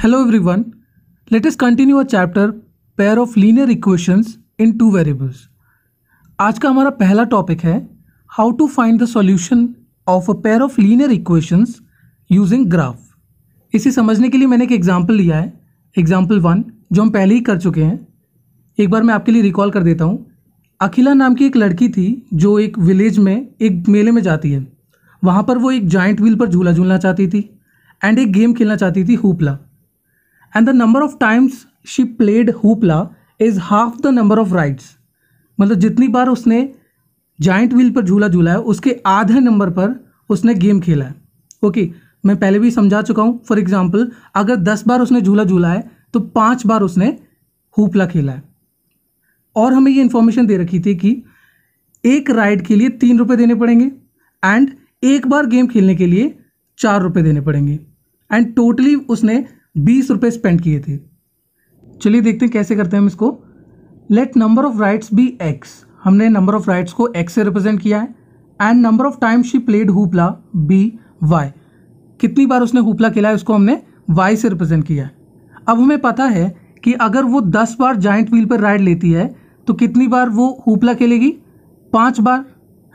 Hello everyone. Let us continue our chapter pair of linear equations in two variables. आज का हमारा पहला topic है how to find the solution of a pair of linear equations using graph. इसे समझने के लिए मैंने एक एग्जाम्पल लिया है, एग्जाम्पल 1, जो हम पहले ही कर चुके हैं. एक बार मैं आपके लिए रिकॉल कर देता हूँ. अखिला नाम की एक लड़की थी जो एक विलेज में एक मेले में जाती है. वहाँ पर वो एक जाइंट व्हील पर झूला झूलना चाहती थी एंड एक गेम खेलना चाहती थी, hoopla. And the number of times she played hoopla is half the number of rides. मतलब जितनी बार उसने जाइंट व्हील पर झूला झूला है उसके आधे नंबर पर उसने गेम खेला है. ओके, मैं पहले भी समझा चुका हूँ. फॉर एग्जांपल, अगर 10 बार उसने झूला झूला है तो 5 बार उसने हुपला खेला है. और हमें ये इन्फॉर्मेशन दे रखी थी कि एक राइड के लिए 3 रुपये देने पड़ेंगे एंड एक बार गेम खेलने के लिए 4 रुपये देने पड़ेंगे. एंड टोटली उसने 20 रुपये स्पेंड किए थे. चलिए देखते हैं कैसे करते हैं हम इसको. Let number of rides be x. हमने नंबर ऑफ राइड्स को एक्स से रिप्रेजेंट किया है and number of time she played hoopla be y. कितनी बार उसने हुपला खेला है उसको हमने वाई से रिप्रेजेंट किया है. अब हमें पता है कि अगर वो 10 बार जाइंट व्हील पर राइड लेती है तो कितनी बार वो हुपला खेलेगी? 5 बार,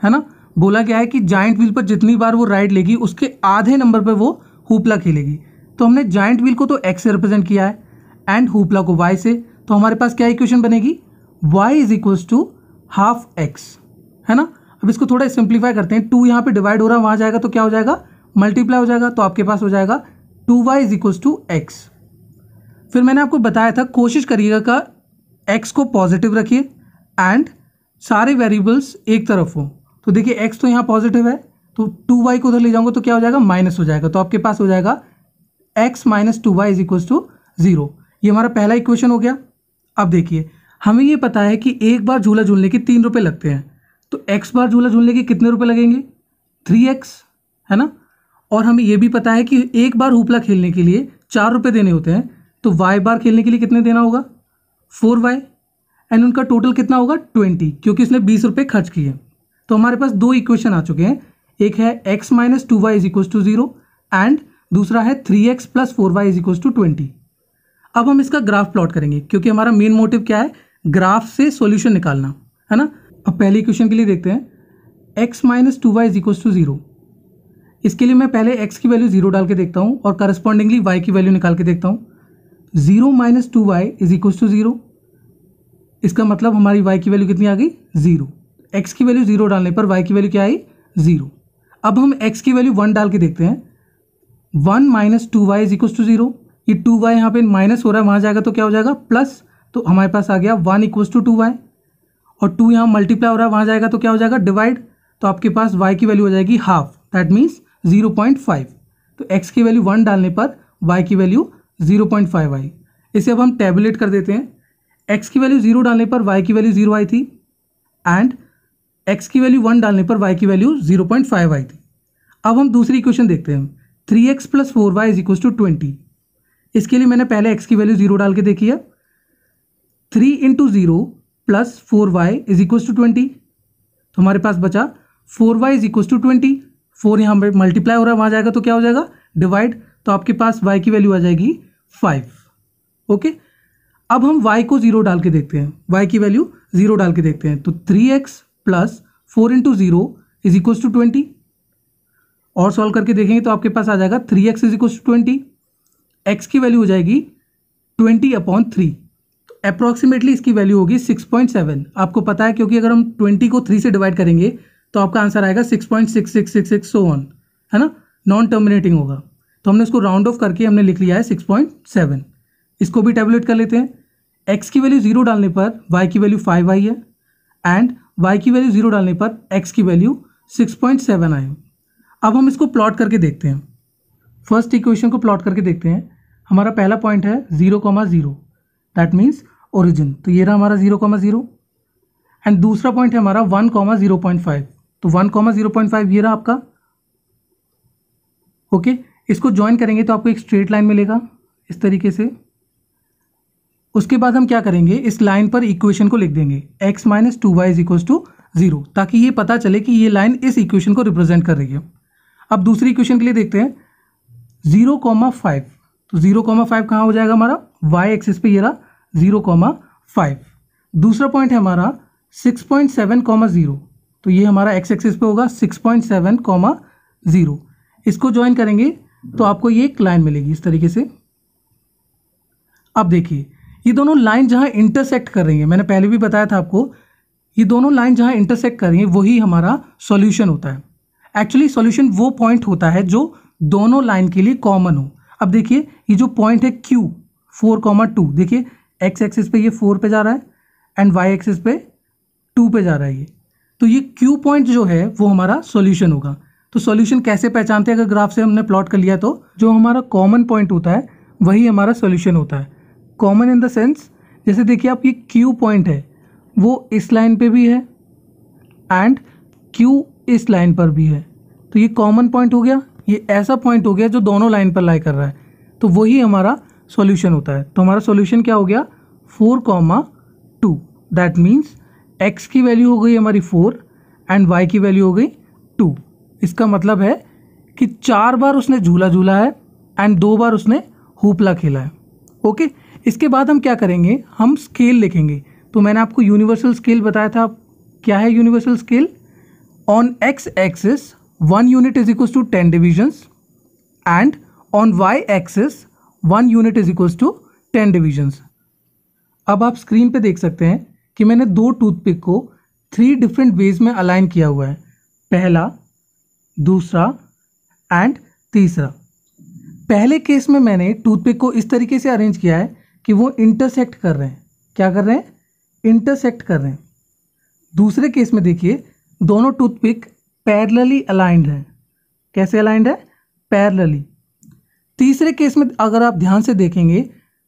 है ना. बोला गया है कि जाइंट व्हील पर जितनी बार वो राइड लेगी उसके आधे नंबर पर वो हुपला खेलेगी. तो हमने जाइंट व्हील को तो x से रिप्रेजेंट किया है एंड हुपला को y से. तो हमारे पास क्या इक्वेशन बनेगी? y is equals to half x, है ना. अब इसको थोड़ा सिंप्लीफाई करते हैं. 2 यहाँ पे डिवाइड हो रहा है, वहाँ जाएगा तो क्या हो जाएगा? मल्टीप्लाई हो जाएगा. तो आपके पास हो जाएगा 2y is equals to x. फिर मैंने आपको बताया था कोशिश करिएगा का x को पॉजिटिव रखिए एंड सारे वेरिएबल्स एक तरफ हो. तो देखिए x तो यहाँ पॉजिटिव है तो 2y को उधर ले जाऊँगा तो क्या हो जाएगा? माइनस हो जाएगा. तो आपके पास हो जाएगा x minus 2y is equals to 0. ये हमारा पहला इक्वेशन हो गया. अब देखिए हमें ये पता है कि एक बार झूला झूलने के 3 रुपये लगते हैं. तो x बार झूला झूलने के कितने रुपये लगेंगे? 3x, है ना. और हमें ये भी पता है कि एक बार हुपला खेलने के लिए 4 रुपये देने होते हैं. तो y बार खेलने के लिए कितने देना होगा? 4y. एंड उनका टोटल कितना होगा? 20, क्योंकि उसने 20 रुपये खर्च किए. तो हमारे पास 2 इक्वेशन आ चुके हैं. एक है x minus 2y is equals to 0 and दूसरा है 3x plus 4y is equals to 20. अब हम इसका ग्राफ प्लॉट करेंगे क्योंकि हमारा मेन मोटिव क्या है? ग्राफ से सॉल्यूशन निकालना, है ना. अब पहले इक्वेशन के लिए देखते हैं. x minus 2y is equals to 0. इसके लिए मैं पहले x की वैल्यू 0 डाल के देखता हूँ और करस्पॉन्डिंगली y की वैल्यू निकाल के देखता हूँ. 0 minus 2y is equals to 0. इसका मतलब हमारी y की वैल्यू कितनी आ गई? 0. x की वैल्यू 0 डालने पर y की वैल्यू क्या आई? 0. अब हम x की वैल्यू 1 डाल के देखते हैं. 1 minus 2y is equals to 0. ये 2y यहाँ पे माइनस हो रहा है, वहाँ जाएगा तो क्या हो जाएगा? प्लस. तो हमारे पास आ गया 1 इक्वल्स टू 2y. और 2 यहाँ मल्टीप्लाई हो रहा है, वहाँ जाएगा तो क्या हो जाएगा? डिवाइड. तो आपके पास y की वैल्यू हो जाएगी हाफ, दैट मीन्स 0.5. तो x की वैल्यू 1 डालने पर y की वैल्यू 0.5 आई. इसे अब हम टैबुलेट कर देते हैं. x की वैल्यू 0 डालने पर y की वैल्यू 0 आई थी एंड x की वैल्यू 1 डालने पर y की वैल्यू 0.5 आई थी. अब हम दूसरी इक्वेशन देखते हैं. 3x plus 4y is equals to 20. इसके लिए मैंने पहले x की वैल्यू 0 डाल के देखी है. 3 into 0 plus 4y is equals to 20. तो हमारे पास बचा 4y इज इक्वल्स टू 20. 4 यहाँ पर मल्टीप्लाई हो रहा है, वहाँ जाएगा तो क्या हो जाएगा? डिवाइड. तो आपके पास y की वैल्यू आ जाएगी 5. ओके. अब हम y को 0 डाल के देखते हैं. y की वैल्यू 0 डाल के देखते हैं. तो 3x plus 4 into 0 is equals to 20. और सॉल्व करके देखेंगे तो आपके पास आ जाएगा 3x is equals to 20. x की वैल्यू हो जाएगी 20/3. तो अप्रॉक्सीमेटली इसकी वैल्यू होगी 6.7. आपको पता है क्योंकि अगर हम 20 को 3 से डिवाइड करेंगे तो आपका आंसर आएगा 6.6666 सो ऑन, है ना. नॉन टर्मिनेटिंग होगा. तो हमने इसको राउंड ऑफ करके हमने लिख लिया है 6.7. इसको भी टैबुलेट कर लेते हैं. x की वैल्यू 0 डालने पर y की वैल्यू 5 आई है एंड y की वैल्यू 0 डालने पर x की वैल्यू 6.7 आई. अब हम इसको प्लॉट करके देखते हैं. फर्स्ट इक्वेशन को प्लॉट करके देखते हैं. हमारा पहला पॉइंट है 0,0, दैट मीन्स ओरिजिन. तो ये रहा हमारा 0,0 एंड दूसरा पॉइंट है हमारा 1,0.5. तो 1,0.5 ये रहा आपका. ओके. इसको ज्वाइन करेंगे तो आपको एक स्ट्रेट लाइन मिलेगा इस तरीके से. उसके बाद हम क्या करेंगे? इस लाइन पर इक्वेशन को लिख देंगे x minus 2y is equals to 0, ताकि ये पता चले कि ये लाइन इस इक्वेशन को रिप्रेजेंट कर रही है. अब दूसरी इक्वेशन के लिए देखते हैं. 0,5 तो 0,5 कहाँ हो जाएगा हमारा, वाई एक्सिस पे ये रहा 0,5। दूसरा पॉइंट है हमारा 6.7,0, तो ये हमारा एक्स एक्सिस पे होगा 6.7,0। इसको ज्वाइन करेंगे तो आपको ये एक लाइन मिलेगी इस तरीके से। अब देखिए ये दोनों लाइन जहाँ इंटरसेक्ट कर रही हैं, मैंने पहले भी बताया था आपको, ये दोनों लाइन जहाँ इंटरसेक्ट कर रही हैं वही हमारा सॉल्यूशन होता है। एक्चुअली सॉल्यूशन वो पॉइंट होता है जो दोनों लाइन के लिए कॉमन हो। अब देखिए ये जो पॉइंट है Q 4,2, देखिए एक्स एक्सिस पे ये 4 पे जा रहा है एंड वाई एक्सिस पे 2 पे जा रहा है ये, तो ये Q पॉइंट जो है वो हमारा सॉल्यूशन होगा। तो सॉल्यूशन कैसे पहचानते हैं, अगर ग्राफ से हमने प्लॉट कर लिया तो जो हमारा कॉमन पॉइंट होता है वही हमारा सॉल्यूशन होता है। कॉमन इन द सेंस, जैसे देखिए आप ये Q पॉइंट है वो इस लाइन पे भी है एंड Q इस लाइन पर भी है, तो ये कॉमन पॉइंट हो गया। ये ऐसा पॉइंट हो गया जो दोनों लाइन पर लाई कर रहा है, तो वही हमारा सॉल्यूशन होता है। तो हमारा सॉल्यूशन क्या हो गया 4,2। दैट मीन्स x की वैल्यू हो गई हमारी 4 एंड y की वैल्यू हो गई 2। इसका मतलब है कि 4 बार उसने झूला झूला है एंड 2 बार उसने हुपला खेला है। ओके, इसके बाद हम क्या करेंगे, हम स्केल लिखेंगे। तो मैंने आपको यूनिवर्सल स्केल बताया था। क्या है universal scale? On x axis 1 unit is equals to 10 divisions and on y axis 1 unit is equals to 10 divisions. अब आप स्क्रीन पे देख सकते हैं कि मैंने 2 टूथपिक को 3 डिफरेंट वेज में अलाइन किया हुआ है, पहला, दूसरा एंड तीसरा। पहले केस में मैंने टूथपिक को इस तरीके से अरेंज किया है कि वो इंटरसेक्ट कर रहे हैं। क्या कर रहे हैं? इंटरसेक्ट कर रहे हैं। दूसरे केस में देखिए दोनों टूथपिक पैरेलली अलाइंड है। कैसे अलाइंड है? पैरेलली। तीसरे केस में अगर आप ध्यान से देखेंगे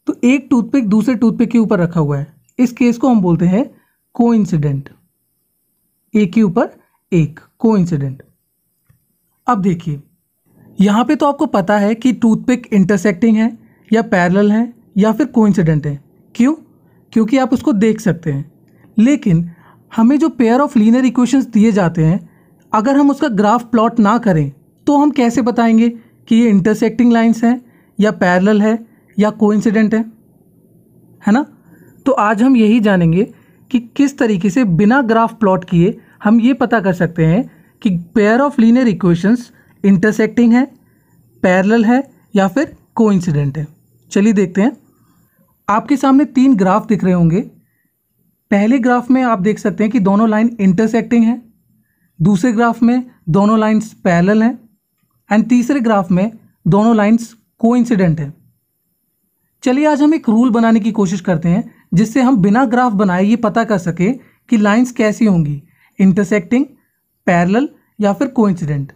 तो एक टूथपिक दूसरे टूथपिक के ऊपर रखा हुआ है। इस केस को हम बोलते हैं कोइंसिडेंट, एक के ऊपर एक, कोइंसिडेंट। अब देखिए यहाँ पे तो आपको पता है कि टूथपिक इंटरसेक्टिंग है या पैरेलल है या फिर कोइंसिडेंट है। क्यों? क्योंकि आप उसको देख सकते हैं। लेकिन हमें जो पेयर ऑफ लीनियर इक्वेशंस दिए जाते हैं, अगर हम उसका ग्राफ प्लॉट ना करें तो हम कैसे बताएंगे कि ये इंटरसेक्टिंग लाइंस हैं या पैरेलल है या कोइंसिडेंट है ना? तो आज हम यही जानेंगे कि किस तरीके से बिना ग्राफ प्लॉट किए हम ये पता कर सकते हैं कि pair of linear equations intersecting है, पैरेलल है या फिर कोइंसिडेंट है। चलिए देखते हैं। आपके सामने 3 ग्राफ दिख रहे होंगे। पहले ग्राफ में आप देख सकते हैं कि दोनों लाइन इंटरसेक्टिंग है, दूसरे ग्राफ में दोनों लाइंस पैरेलल हैं एंड तीसरे ग्राफ में दोनों लाइंस कोइंसिडेंट है। चलिए आज हम एक रूल बनाने की कोशिश करते हैं जिससे हम बिना ग्राफ बनाए ये पता कर सके कि लाइंस कैसी होंगी, इंटरसेक्टिंग, पैरेलल या फिर कोइंसिडेंट।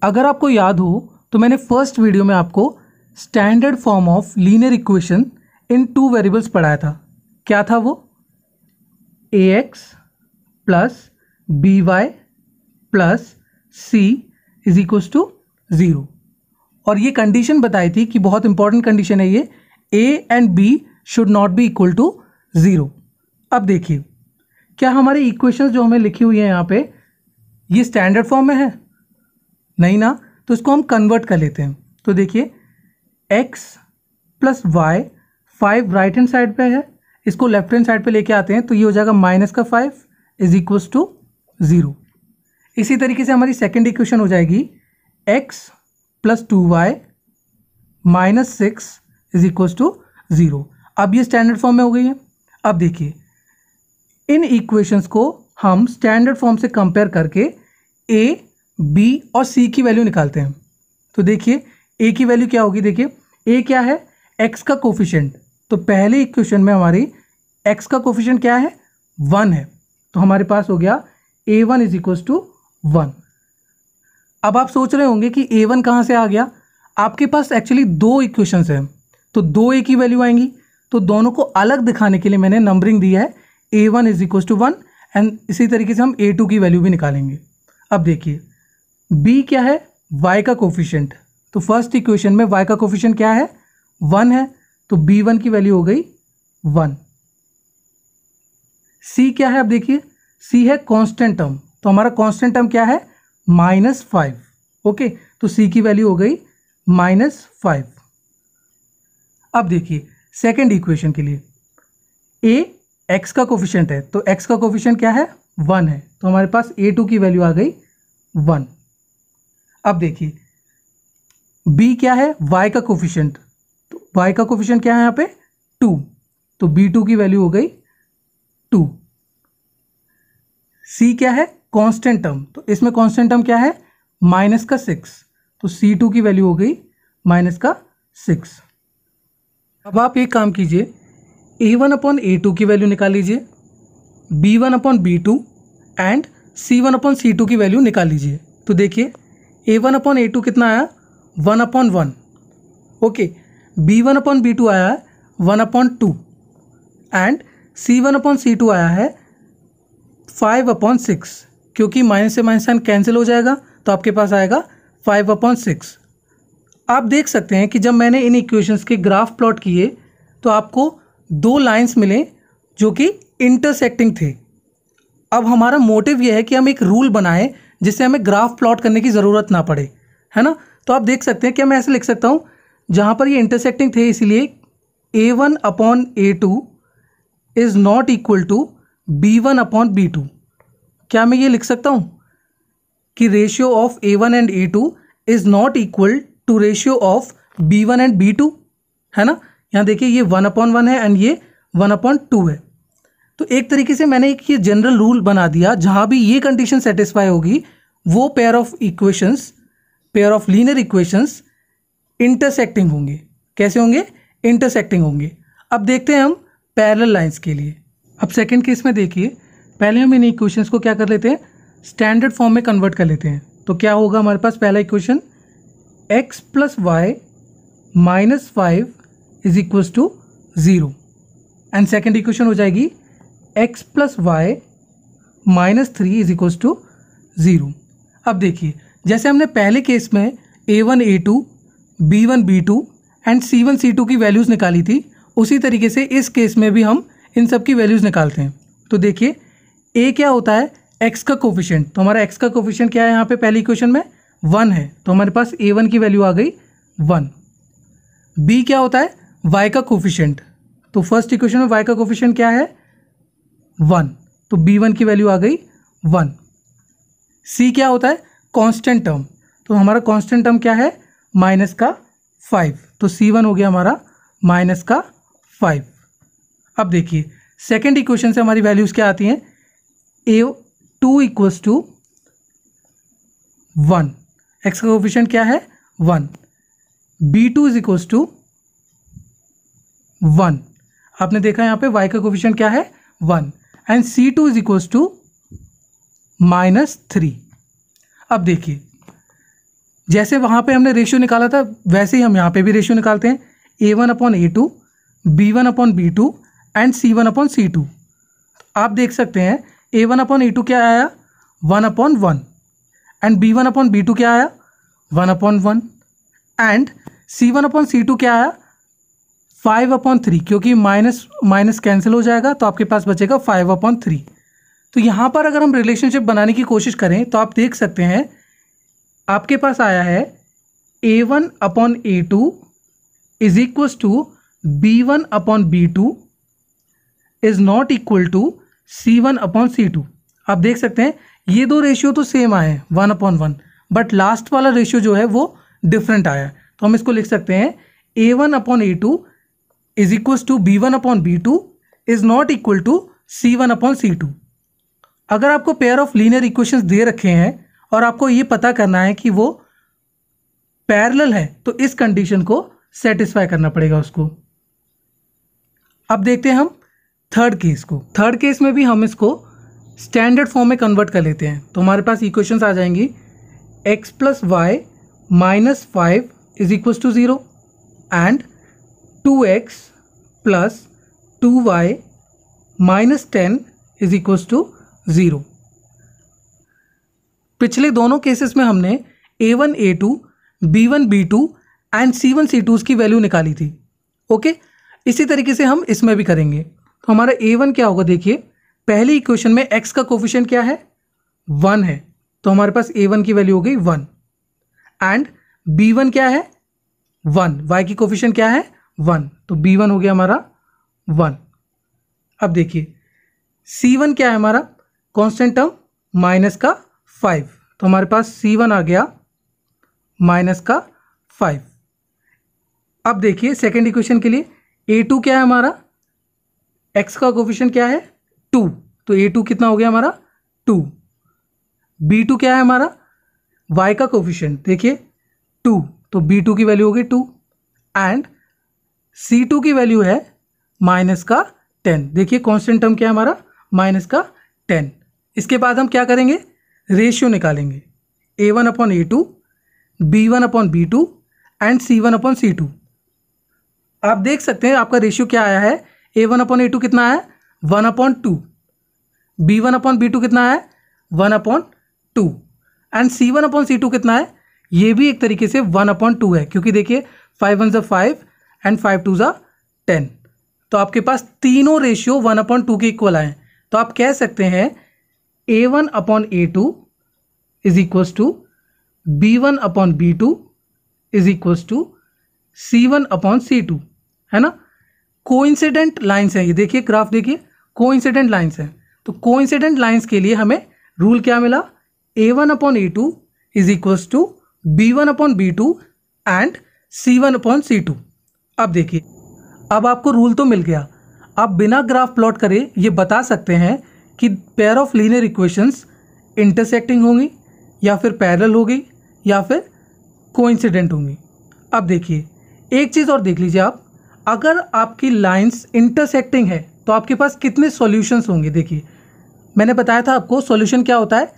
अगर आपको याद हो तो मैंने फर्स्ट वीडियो में आपको standard form of linear equation in 2 variables पढ़ाया था। क्या था वो? ax plus by plus c is equals to 0। और ये कंडीशन बताई थी कि बहुत इंपॉर्टेंट कंडीशन है ये, a and b should not be equal to 0। अब देखिए क्या हमारी इक्वेशंस जो हमें लिखी हुई है यहाँ पे ये स्टैंडर्ड फॉर्म में है? नहीं ना, तो इसको हम कन्वर्ट कर लेते हैं। तो देखिए x plus y 5 right hand side पे है, इसको लेफ्ट हैंड साइड पे लेके आते हैं तो ये हो जाएगा -5 इज इक्वल्स टू 0। इसी तरीके से हमारी सेकेंड इक्वेशन हो जाएगी x plus 2y minus 6 is equals to 0। अब ये स्टैंडर्ड फॉर्म में हो गई है। अब देखिए इन इक्वेशंस को हम स्टैंडर्ड फॉर्म से कंपेयर करके a, b और c की वैल्यू निकालते हैं। तो देखिए a की वैल्यू क्या होगी? देखिए a क्या है? x का कोफिशिएंट। तो पहले इक्वेशन में हमारी x का कोफिशिएंट क्या है? 1 है। तो हमारे पास हो गया a1 इज इक्वल्स टू 1। अब आप सोच रहे होंगे कि a1 कहाँ से आ गया? आपके पास एक्चुअली 2 इक्वेशंस हैं तो 2a की वैल्यू आएंगी, तो दोनों को अलग दिखाने के लिए मैंने नंबरिंग दी है a1 is equals to 1 and इसी तरीके से हम a2 की वैल्यू भी निकालेंगे। अब देखिए b क्या है? y का कोफिशिएंट। तो फर्स्ट इक्वेशन में y का कोफिशिएंट क्या है? 1 है, तो b1 की वैल्यू हो गई 1। c क्या है? अब देखिए c है कांस्टेंट टर्म, तो हमारा कांस्टेंट टर्म क्या है? -5। ओके, तो c की वैल्यू हो गई -5। अब देखिए सेकेंड इक्वेशन के लिए a x का कोफिशिएंट है, तो x का कोफिशिएंट क्या है 1 है, तो हमारे पास a2 की वैल्यू आ गई 1। अब देखिए b क्या है y का कोफिशिएंट, तो y का कोफिशिएंट क्या है यहाँ पे 2, तो b2 की वैल्यू हो गई 2। c क्या है कांस्टेंट टर्म, तो इसमें कांस्टेंट टर्म क्या है -6, तो c2 की वैल्यू हो गई -6। अब आप एक काम कीजिए, a1/a2 की वैल्यू निकाल लीजिए, b1/b2 एंड c1/c2 की वैल्यू निकाल लीजिए। तो देखिए a1/a2 कितना आया 1/1, ओके, b1/b2 आया है 1/2 एंड c1/c2 आया है 5/6, क्योंकि माइनस से माइनस साइन कैंसिल हो जाएगा तो आपके पास आएगा 5/6। आप देख सकते हैं कि जब मैंने इन इक्वेशंस के ग्राफ प्लॉट किए तो आपको दो लाइंस मिले जो कि इंटरसेक्टिंग थे। अब हमारा मोटिव यह है कि हम एक रूल बनाएं जिससे हमें ग्राफ प्लॉट करने की ज़रूरत ना पड़े, है ना। तो आप देख सकते हैं कि मैं ऐसे लिख सकता हूँ, जहाँ पर ये इंटरसेक्टिंग थे इसलिए a1/a2 is not equal to b1/b2। क्या मैं ये लिख सकता हूँ कि ratio of a1 and a2 is not equal to ratio of b1 and b2, है ना। यहाँ देखिए ये 1/1 है एंड ये 1/2 है। तो एक तरीके से मैंने एक ये जनरल रूल बना दिया, जहाँ भी ये कंडीशन सेटिस्फाई होगी वो pair of linear equations intersecting होंगे। कैसे होंगे? इंटरसेक्टिंग होंगे। अब देखते हैं हम पैरेलल लाइंस के लिए। अब सेकंड केस में देखिए, पहले हम इन इक्वेशंस को क्या कर लेते हैं, स्टैंडर्ड फॉर्म में कन्वर्ट कर लेते हैं। तो क्या होगा हमारे पास पहला equation x + y - 5 = 0 and second equation हो जाएगी x + y - 3 = 0। अब देखिए जैसे हमने पहले केस में a1 a2 b1 b2 and c1 c2 की वैल्यूज़ निकाली थी, उसी तरीके से इस केस में भी हम इन सब की वैल्यूज़ निकालते हैं। तो देखिए a क्या होता है x का कोफिशिएंट, तो हमारा x का कोफिशिएंट क्या है यहाँ पे पहली इक्वेशन में 1 है, तो हमारे पास a1 की वैल्यू आ गई 1। b क्या होता है y का कोफिशिएंट, तो फर्स्ट इक्वेशन में y का कोफिशिएंट क्या है 1, तो b1 की वैल्यू आ गई 1। c क्या होता है कांस्टेंट टर्म, तो हमारा कांस्टेंट टर्म क्या है -5, तो c1 हो गया हमारा -5। अब देखिए सेकेंड इक्वेशन से हमारी वैल्यूज़ क्या आती हैं, a2 = 1, x का कोफिशिएंट क्या है 1, b2 = 1, आपने देखा यहाँ पे y का कोफिशिएंट क्या है 1 एंड c2 = -3। अब देखिए जैसे वहाँ पे हमने रेशियो निकाला था वैसे ही हम यहाँ पे भी रेशियो निकालते हैं, a1/a2 b1/b2 एंड c1/c2। आप देख सकते हैं a1/a2 क्या आया 1/1 एंड b1/b2 क्या आया 1/1 एंड c1/c2 क्या आया 5/3, क्योंकि माइनस माइनस कैंसिल हो जाएगा तो आपके पास बचेगा 5/3। तो यहाँ पर अगर हम रिलेशनशिप बनाने की कोशिश करें तो आप देख सकते हैं आपके पास आया है a1/a2 = b1/b2 is not equal to c1/c2। आप देख सकते हैं ये दो रेशियो तो सेम आए हैं 1/1, बट लास्ट वाला रेशियो जो है वो डिफरेंट आया है। तो हम इसको लिख सकते हैं a1/a2 = b1/b2 is not equal to c1/c2। अगर आपको पेयर ऑफ लीनियर इक्वेशंस दे रखे हैं और आपको ये पता करना है कि वो पैरेलल है तो इस कंडीशन को सेटिस्फाई करना पड़ेगा उसको। अब देखते हैं हम थर्ड केस को। थर्ड केस में भी हम इसको स्टैंडर्ड फॉर्म में कन्वर्ट कर लेते हैं। तो हमारे पास इक्वेशंस आ जाएंगी x + y - 5 = 0 and 2x + 2y - 10 = 0। पिछले दोनों केसेस में हमने a1 a2 b1 b2 and c1 c2 की वैल्यू निकाली थी, ओके। इसी तरीके से हम इसमें भी करेंगे। तो हमारा a1 क्या होगा, देखिए पहली इक्वेशन में x का कोफिशिएंट क्या है 1 है, तो हमारे पास a1 की वैल्यू हो गई 1 एंड b1 क्या है 1, y की कोफिशिएंट क्या है 1, तो B1 हो गया हमारा 1। अब देखिए C1 क्या है हमारा कांस्टेंट टर्म माइनस का 5, तो हमारे पास C1 आ गया माइनस का 5। अब देखिए सेकेंड इक्वेशन के लिए A2 क्या है हमारा, x का कोफिशिएंट क्या है 2, तो A2 कितना हो गया हमारा 2। B2 क्या है हमारा y का कोफिशिएंट देखिए 2, तो B2 की वैल्यू होगी 2 एंड C2 की वैल्यू है माइनस का 10। देखिए कांस्टेंट टर्म क्या है हमारा माइनस का 10। इसके बाद हम क्या करेंगे, रेशियो निकालेंगे A1/A2, B1/B2 एंड C1/C2। आप देख सकते हैं आपका रेशियो क्या आया है, A1/A2 कितना है 1/2, B1/B2 कितना है 1/2 एंड C1/C2 कितना है, ये भी एक तरीके से 1/2 है, क्योंकि देखिए 5 1 5 एंड 5 2 10, तो आपके पास तीनों रेशियो 1/2 के इक्वल आए। तो आप कह सकते हैं A1/A2 is equals to B1/B2 is equals to C1/C2, है ना। कोइंसिडेंट लाइंस हैं ये, देखिए ग्राफ देखिए कोइंसिडेंट लाइंस हैं। तो कोइंसिडेंट लाइंस के लिए हमें रूल क्या मिला, A1/A2 is equals to B1/B2 and C1/C2। अब देखिए अब आपको रूल तो मिल गया, आप बिना ग्राफ प्लॉट करे ये बता सकते हैं कि pair of linear equations intersecting होंगी या फिर पैरेलल होगी या फिर कोइंसिडेंट होंगी। अब देखिए एक चीज़ और देख लीजिए आप, अगर आपकी लाइंस इंटरसेक्टिंग है तो आपके पास कितने सॉल्यूशंस होंगे। देखिए मैंने बताया था आपको सॉल्यूशन क्या होता है,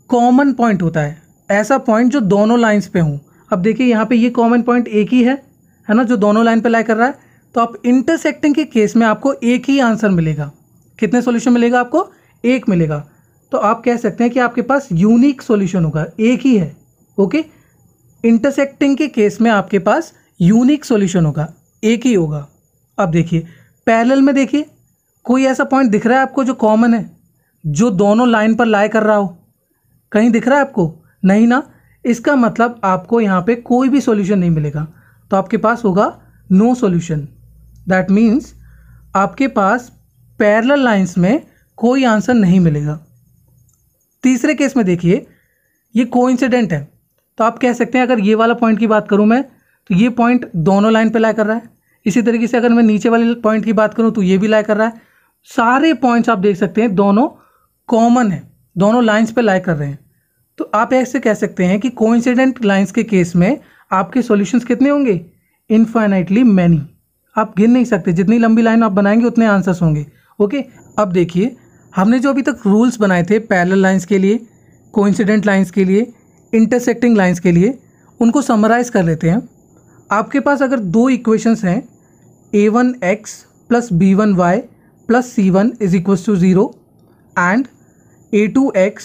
कॉमन पॉइंट होता है, ऐसा पॉइंट जो दोनों लाइंस पे हों। अब देखिए यहाँ पे ये कॉमन पॉइंट एक ही है ना, जो दोनों लाइन पे लाई कर रहा है। तो आप इंटरसेक्टिंग के केस में आपको एक ही आंसर मिलेगा। कितने सॉल्यूशन मिलेगा आपको, एक मिलेगा। तो आप कह सकते हैं कि आपके पास यूनिक सॉल्यूशन होगा, एक ही है। ओके, इंटरसेक्टिंग के केस में आपके पास यूनिक सॉल्यूशन होगा, एक ही होगा। अब देखिए पैरेलल में देखिए कोई ऐसा पॉइंट दिख रहा है आपको जो कॉमन है, जो दोनों लाइन पर लाई कर रहा हो, कहीं दिख रहा है आपको, नहीं ना। इसका मतलब आपको यहाँ पे कोई भी सॉल्यूशन नहीं मिलेगा, तो आपके पास होगा नो सॉल्यूशन। दैट मीन्स आपके पास पैरेलल लाइंस में कोई आंसर नहीं मिलेगा। तीसरे केस में देखिए ये कोइंसिडेंट है, तो आप कह सकते हैं अगर ये वाला पॉइंट की बात करूं मैं, तो ये पॉइंट दोनों लाइन पे लाई कर रहा है। इसी तरीके से अगर मैं नीचे वाले पॉइंट की बात करूं तो ये भी लाई कर रहा है। सारे पॉइंट्स आप देख सकते हैं दोनों कॉमन है, दोनों लाइंस पे लाई कर रहे हैं। तो आप ऐसे कह सकते हैं कि कोइंसिडेंट लाइंस के केस में आपके सॉल्यूशंस कितने होंगे, इनफाइनाइटली मैनी। आप गिन नहीं सकते, जितनी लंबी लाइन आप बनाएंगे उतने आंसर्स होंगे। ओके, अब देखिए हमने जो अभी तक रूल्स बनाए थे पैरेलल लाइंस के लिए, कोइंसिडेंट लाइंस के लिए, इंटरसेक्टिंग लाइंस के लिए, उनको समराइज़ कर लेते हैं। आपके पास अगर दो इक्वेशंस हैं a1x plus b1y plus c1 is equals to 0 and a2x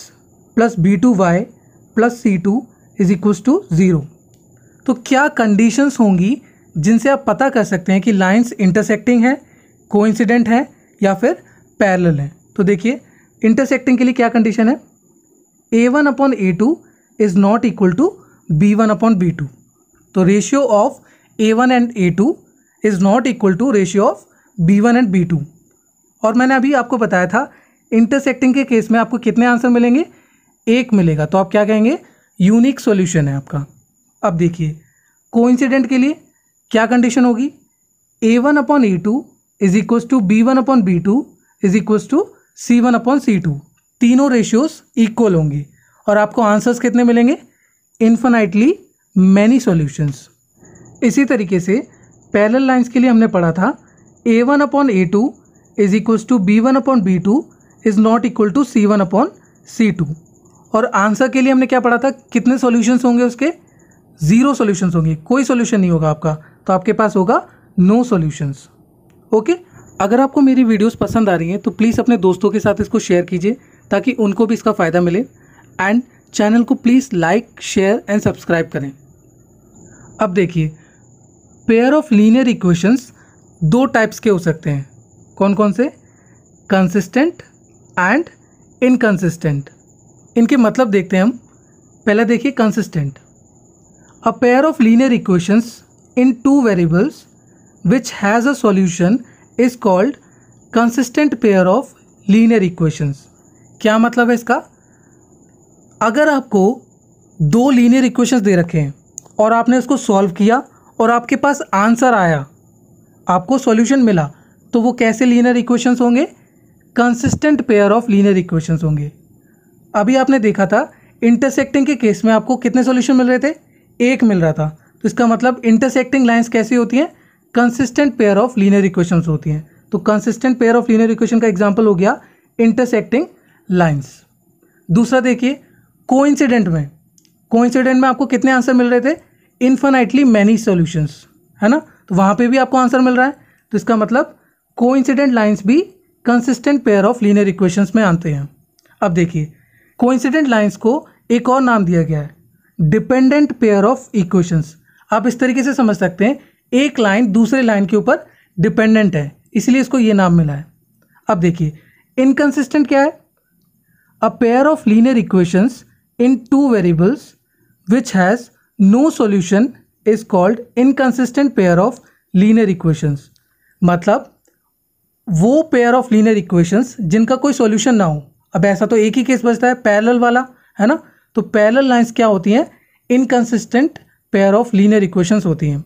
plus b2y plus c2 is equals to 0, तो क्या कंडीशंस होंगी जिनसे आप पता कर सकते हैं कि लाइंस इंटरसेक्टिंग है, कोइंसिडेंट है या फिर पैरेलल है। तो देखिए इंटरसेक्टिंग के लिए क्या कंडीशन है, a1/a2 is not equal to b1/b2, तो ratio of a1 and a2 is not equal to ratio of b1 and b2। और मैंने अभी आपको बताया था इंटरसेक्टिंग के केस में आपको कितने आंसर मिलेंगे, एक मिलेगा, तो आप क्या कहेंगे, यूनिक सॉल्यूशन है आपका। अब देखिए कोइंसिडेंट के लिए क्या कंडीशन होगी, a1/a2 is equals to b1/b2 is equals to c1/c2, तीनों रेशियोज इक्वल होंगे और आपको आंसर्स कितने मिलेंगे, इन्फिनाइटली मैनी सॉल्यूशंस। इसी तरीके से पैरेलल लाइंस के लिए हमने पढ़ा था a1/a2 is equals to b1/b2 is not equal to c1/c2, और आंसर के लिए हमने क्या पढ़ा था, कितने सॉल्यूशंस होंगे उसके, 0 सॉल्यूशंस होंगे, कोई सॉल्यूशन नहीं होगा आपका, तो आपके पास होगा नो सॉल्यूशंस। ओके, अगर आपको मेरी वीडियोस पसंद आ रही हैं तो प्लीज़ अपने दोस्तों के साथ इसको शेयर कीजिए ताकि उनको भी इसका फ़ायदा मिले, एंड चैनल को please like, share and subscribe करें। अब देखिए पेयर ऑफ लीनियर इक्वेशंस दो टाइप्स के हो सकते हैं, कौन कौन से, कंसिस्टेंट एंड इनकंसिस्टेंट। इनके मतलब देखते हैं हम। पहले देखिए consistent, a pair of linear equations in two variables which has a solution is called consistent pair of linear equations. क्या मतलब है इसका? अगर आपको दो लीनियर इक्वेशंस दे रखे हैं और आपने उसको सॉल्व किया और आपके पास आंसर आया, आपको सॉल्यूशन मिला, तो वो कैसे लीनियर इक्वेशंस होंगे? Consistent pair of linear equations होंगे। अभी आपने देखा था इंटरसेक्टिंग के केस में आपको कितने सॉल्यूशन मिल रहे थे? एक मिल रहा था। तो इसका मतलब इंटरसेक्टिंग लाइंस कैसी होती हैं? Consistent pair of linear equations होती हैं। तो consistent pair of linear equation का एग्जांपल हो गया इंटरसेक्टिंग लाइंस। दूसरा देखिए, कोइंसिडेंट में आपको कितने आंसर मिल रहे थे? इन्फिनाइटली मैनी सॉल्यूशंस, है ना? तो वहाँ पे भी आपको आंसर मिल रहा है। तो इसका मतलब कोइंसिडेंट लाइंस भी consistent pair of linear equations में आते हैं। अब देखिए, कोइंसिडेंट लाइंस को एक और नाम दिया गया है, डिपेंडेंट पेयर ऑफ इक्वेशंस। आप इस तरीके से समझ सकते हैं, एक लाइन दूसरे लाइन के ऊपर डिपेंडेंट है, इसलिए इसको ये नाम मिला है। अब देखिए, इनकंसिस्टेंट क्या है? A pair of linear equations in two variables which has no solution is called inconsistent pair of linear equations. मतलब वो पेयर ऑफ लीनियर इक्वेशंस जिनका कोई सॉल्यूशन ना हो। अब ऐसा तो एक ही केस बचता है, पैरेलल वाला, है ना? तो पैरेलल लाइंस क्या होती हैं? Inconsistent pair of linear equations होती हैं।